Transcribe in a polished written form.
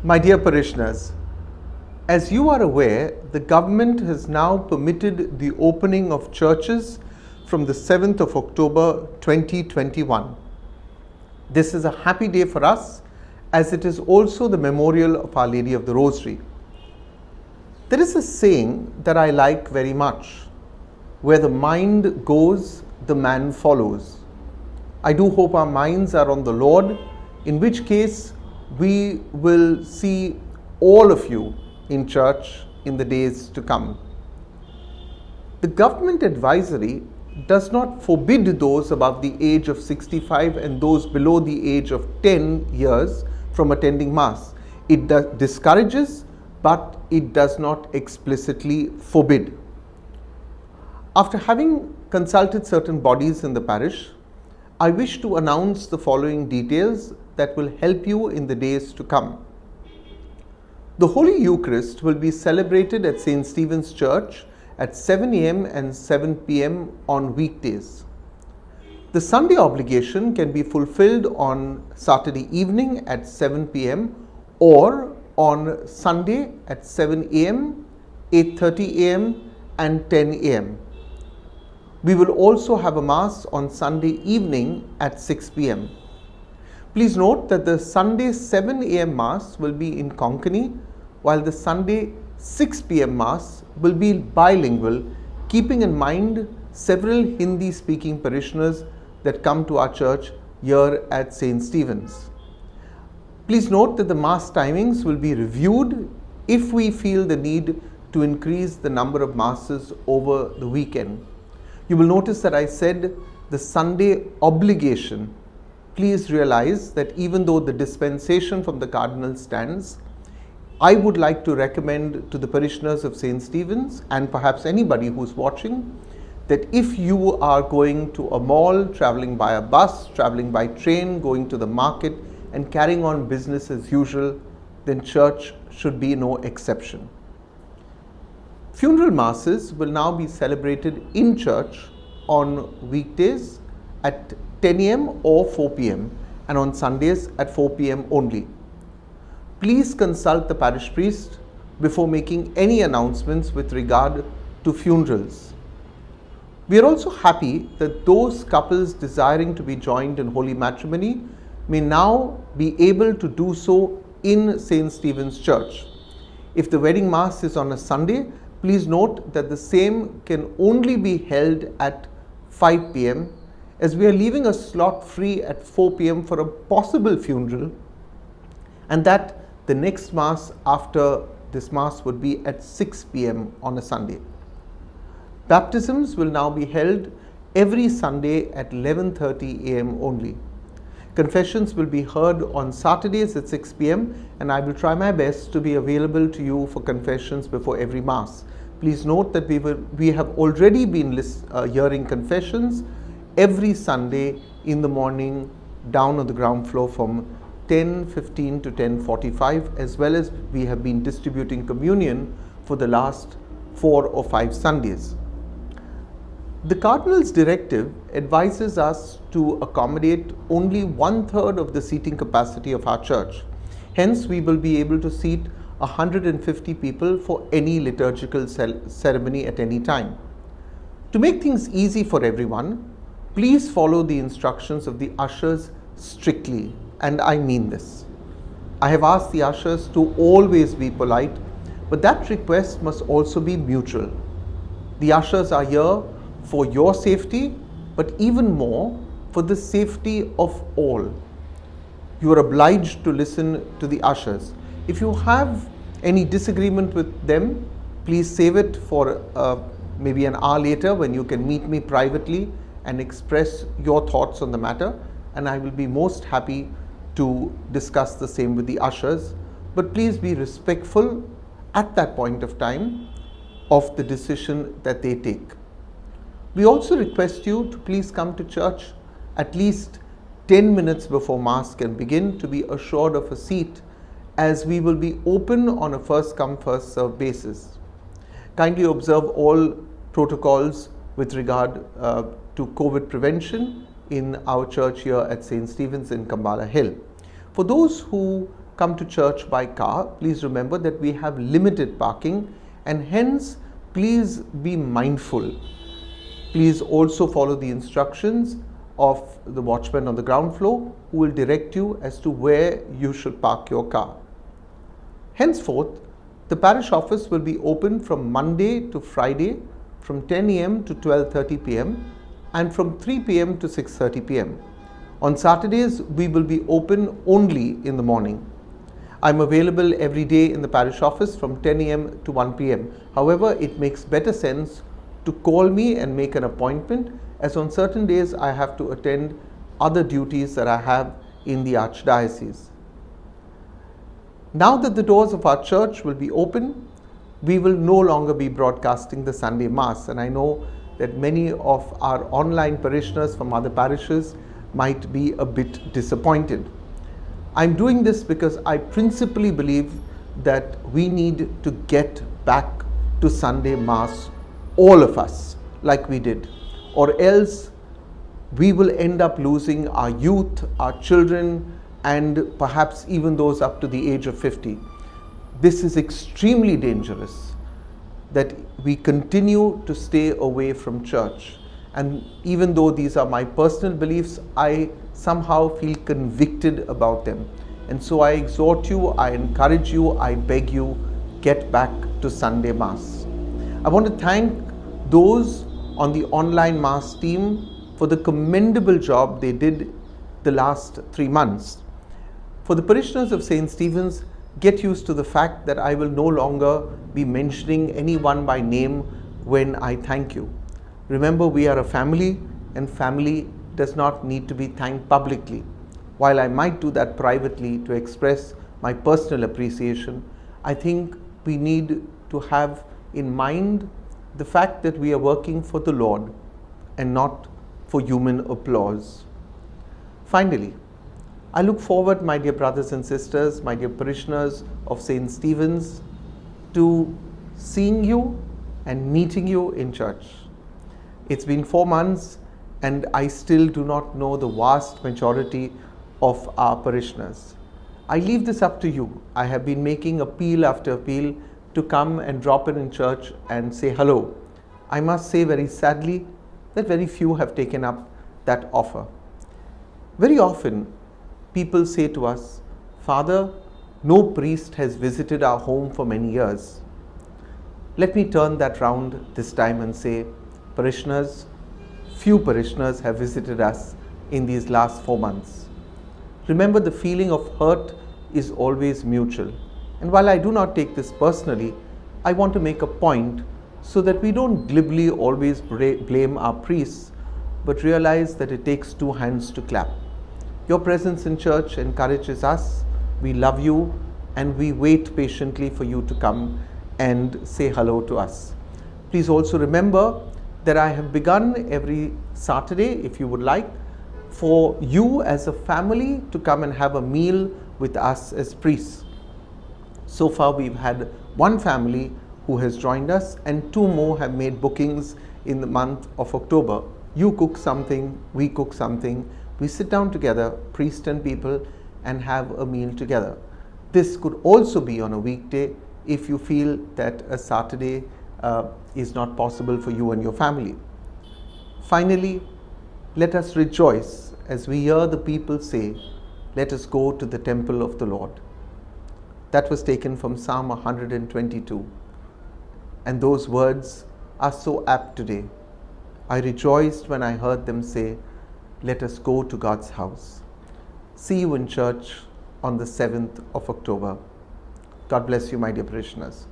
My dear parishioners, as you are aware, the government has now permitted the opening of churches from the 7th of October 2021. This is a happy day for us as it is also the memorial of Our Lady of the Rosary. There is a saying that I like very much: where the mind goes, the man follows. I do hope our minds are on the Lord, in which case we will see all of you in church in the days to come. The government advisory does not forbid those above the age of 65 and those below the age of 10 years from attending Mass. It discourages, but it does not explicitly forbid. After having consulted certain bodies in the parish, I wish to announce the following details that will help you in the days to come. The Holy Eucharist will be celebrated at St. Stephen's Church at 7 a.m. and 7 p.m. on weekdays. The Sunday obligation can be fulfilled on Saturday evening at 7 p.m. or on Sunday at 7 a.m., 8:30 a.m. and 10 a.m. We will also have a Mass on Sunday evening at 6 p.m. Please note that the Sunday 7 a.m. Mass will be in Konkani, while the Sunday 6 p.m. Mass will be bilingual, keeping in mind several Hindi-speaking parishioners that come to our church here at St. Stephen's. Please note that the Mass timings will be reviewed if we feel the need to increase the number of Masses over the weekend. You will notice that I said the Sunday obligation. Please realize that even though the dispensation from the Cardinal stands, I would like to recommend to the parishioners of St. Stephen's and perhaps anybody who's watching that if you are going to a mall, traveling by a bus, traveling by train, going to the market and carrying on business as usual, then church should be no exception. Funeral Masses will now be celebrated in church on weekdays at 10 a.m. or 4 p.m. and on Sundays at 4 p.m. only. Please consult the parish priest before making any announcements with regard to funerals. We are also happy that those couples desiring to be joined in holy matrimony may now be able to do so in St. Stephen's Church. If the wedding Mass is on a Sunday, please note that the same can only be held at 5 p.m. as we are leaving a slot free at 4 p.m. for a possible funeral, and that the next Mass after this Mass would be at 6 p.m. on a Sunday. Baptisms will now be held every Sunday at 11:30 a.m. only. Confessions will be heard on Saturdays at 6 p.m. and I will try my best to be available to you for confessions before every Mass. Please note that we have already been hearing confessions every Sunday in the morning down on the ground floor from 10:15 to 10:45, as well as we have been distributing communion for the last 4 or 5 Sundays. The Cardinal's directive advises us to accommodate only 1/3 of the seating capacity of our church. Hence, we will be able to seat 150 people for any liturgical ceremony at any time. To make things easy for everyone, please follow the instructions of the ushers strictly, and I mean this. I have asked the ushers to always be polite, but that request must also be mutual. The ushers are here for your safety, but even more for the safety of all. You are obliged to listen to the ushers. If you have any disagreement with them, please save it for maybe an hour later when you can meet me privately and express your thoughts on the matter, and I will be most happy to discuss the same with the ushers. But please be respectful at that point of time of the decision that they take. We also request you to please come to church at least 10 minutes before Mass can begin to be assured of a seat, as we will be open on a first come first served basis. Kindly observe all protocols with regard to COVID prevention in our church here at St. Stephen's in Kambala Hill. For those who come to church by car, please remember that we have limited parking, and hence please be mindful. Please also follow the instructions of the watchman on the ground floor, who will direct you as to where you should park your car. Henceforth, the parish office will be open from Monday to Friday from 10 a.m. to 12:30 p.m. and from 3 p.m. to 6:30 p.m. On Saturdays, we will be open only in the morning. I'm available every day in the parish office from 10 a.m. to 1 p.m. However, it makes better sense to call me and make an appointment, as on certain days I have to attend other duties that I have in the Archdiocese. Now that the doors of our church will be open, we will no longer be broadcasting the Sunday Mass, and I know that many of our online parishioners from other parishes might be a bit disappointed. I'm doing this because I principally believe that we need to get back to Sunday Mass, all of us, like we did, or else we will end up losing our youth, our children, and perhaps even those up to the age of 50. This is extremely dangerous, that we continue to stay away from church. And even though these are my personal beliefs, I somehow feel convicted about them. And so I exhort you, I encourage you, I beg you, get back to Sunday Mass. I want to thank those on the online Mass team for the commendable job they did the last 3 months. For the parishioners of St. Stephen's, get used to the fact that I will no longer be mentioning anyone by name when I thank you. Remember, we are a family, and family does not need to be thanked publicly. While I might do that privately to express my personal appreciation, I think we need to have in mind the fact that we are working for the Lord and not for human applause. Finally, I look forward, my dear brothers and sisters, my dear parishioners of St. Stephen's, to seeing you and meeting you in church. It's been 4 months and I still do not know the vast majority of our parishioners. I leave this up to you. I have been making appeal after appeal to come and drop in church and say hello. I must say very sadly that very few have taken up that offer. Very often, people say to us, "Father, no priest has visited our home for many years." Let me turn that round this time and say, parishioners, few parishioners have visited us in these last 4 months. Remember, the feeling of hurt is always mutual. And while I do not take this personally, I want to make a point so that we don't glibly always blame our priests, but realize that it takes 2 hands to clap. Your presence in church encourages us. We love you and we wait patiently for you to come and say hello to us. Please also remember that I have begun every Saturday, if you would like, for you as a family to come and have a meal with us as priests. So far we've had 1 family who has joined us and 2 more have made bookings in the month of October. You cook something, we cook something, we sit down together, priest and people, and have a meal together. This could also be on a weekday if you feel that a Saturday is not possible for you and your family. Finally, let us rejoice as we hear the people say, "Let us go to the temple of the Lord." That was taken from Psalm 122. And those words are so apt today. I rejoiced when I heard them say, "Let us go to God's house." See you in church on the 7th of October. God bless you, my dear parishioners.